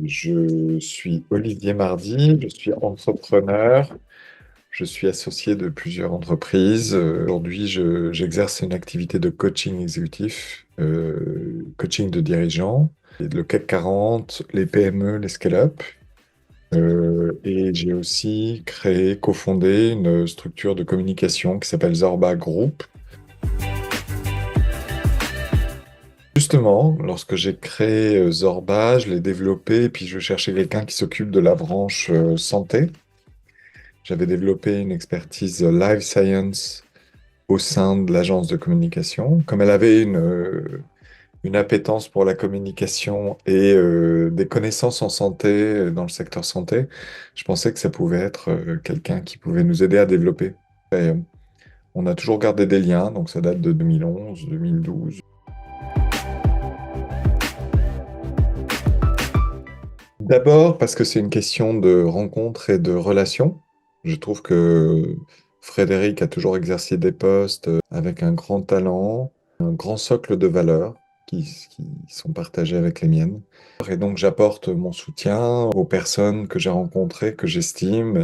Je suis Olivier Mardy, je suis entrepreneur, je suis associé de plusieurs entreprises. Aujourd'hui, j'exerce une activité de coaching exécutif, coaching de dirigeants, et le CAC 40, les PME, les scale-up. Et j'ai aussi créé, cofondé une structure de communication qui s'appelle Zorba Group. Justement, lorsque j'ai créé Zorba, je l'ai développé, puis je cherchais quelqu'un qui s'occupe de la branche santé. J'avais développé une expertise life science au sein de l'agence de communication. Comme elle avait une appétence pour la communication et des connaissances en santé, dans le secteur santé, je pensais que ça pouvait être quelqu'un qui pouvait nous aider à développer. Et, on a toujours gardé des liens, donc ça date de 2011, 2012. D'abord parce que c'est une question de rencontre et de relation. Je trouve que Frédéric a toujours exercé des postes avec un grand talent, un grand socle de valeurs qui sont partagées avec les miennes. Et donc j'apporte mon soutien aux personnes que j'ai rencontrées, que j'estime,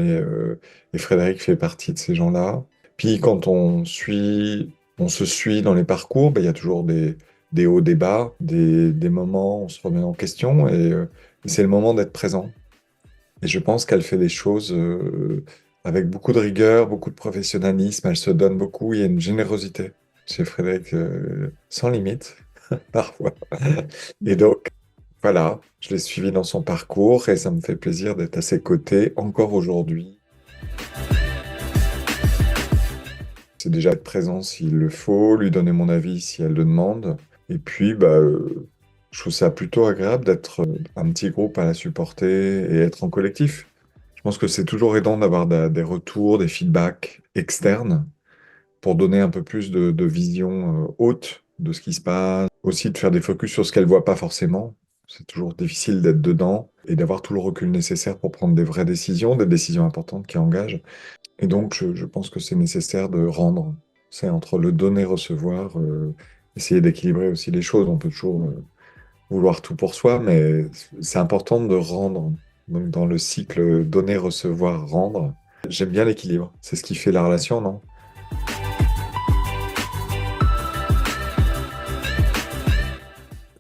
et Frédéric fait partie de ces gens-là. Puis quand on se suit dans les parcours, ben, il y a toujours des hauts, des bas, des moments où on se remet en question, et c'est le moment d'être présent. Et je pense qu'elle fait les choses avec beaucoup de rigueur, beaucoup de professionnalisme, elle se donne beaucoup, il y a une générosité chez Frédéric sans limite, parfois. Et donc, voilà, je l'ai suivi dans son parcours et ça me fait plaisir d'être à ses côtés encore aujourd'hui. C'est déjà être présent s'il le faut, lui donner mon avis si elle le demande. Et puis, je trouve ça plutôt agréable d'être un petit groupe à la supporter et être en collectif. Je pense que c'est toujours aidant d'avoir des retours, des feedbacks externes pour donner un peu plus de vision haute de ce qui se passe. Aussi de faire des focus sur ce qu'elle voit pas forcément. C'est toujours difficile d'être dedans et d'avoir tout le recul nécessaire pour prendre des vraies décisions, des décisions importantes qui engagent. Et donc, je pense que c'est nécessaire de rendre. C'est entre le donner-recevoir, essayer d'équilibrer aussi les choses. On peut toujours vouloir tout pour soi, mais c'est important de rendre. Donc, dans le cycle donner-recevoir, rendre, j'aime bien l'équilibre. C'est ce qui fait la relation, non?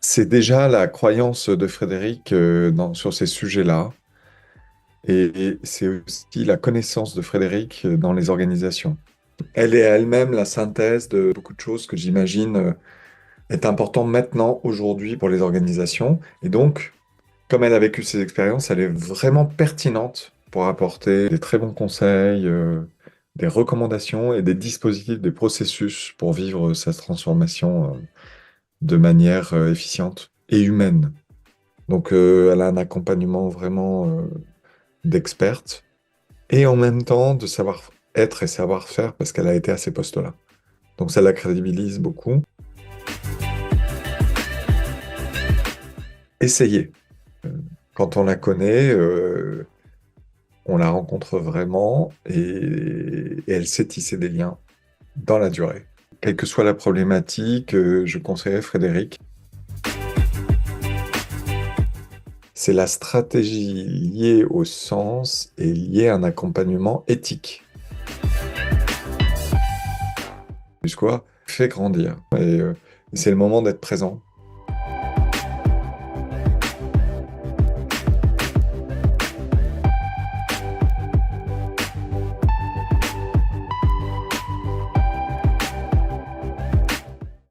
C'est déjà la croyance de Frédéric sur ces sujets-là. Et c'est aussi la connaissance de Frédéric dans les organisations. Elle est elle-même la synthèse de beaucoup de choses que j'imagine est important maintenant, aujourd'hui, pour les organisations. Et donc, comme elle a vécu ces expériences, elle est vraiment pertinente pour apporter des très bons conseils, des recommandations et des dispositifs, des processus pour vivre sa transformation de manière efficiente et humaine. Donc, elle a un accompagnement vraiment d'experte et en même temps de savoir-être et savoir-faire parce qu'elle a été à ces postes-là. Donc, ça la crédibilise beaucoup. Essayez. Quand on la connaît, on la rencontre vraiment et elle sait tisser des liens dans la durée. Quelle que soit la problématique, je conseillerais Frédéric. C'est la stratégie liée au sens et liée à un accompagnement éthique. Plus quoi, fait grandir. Et c'est le moment d'être présent.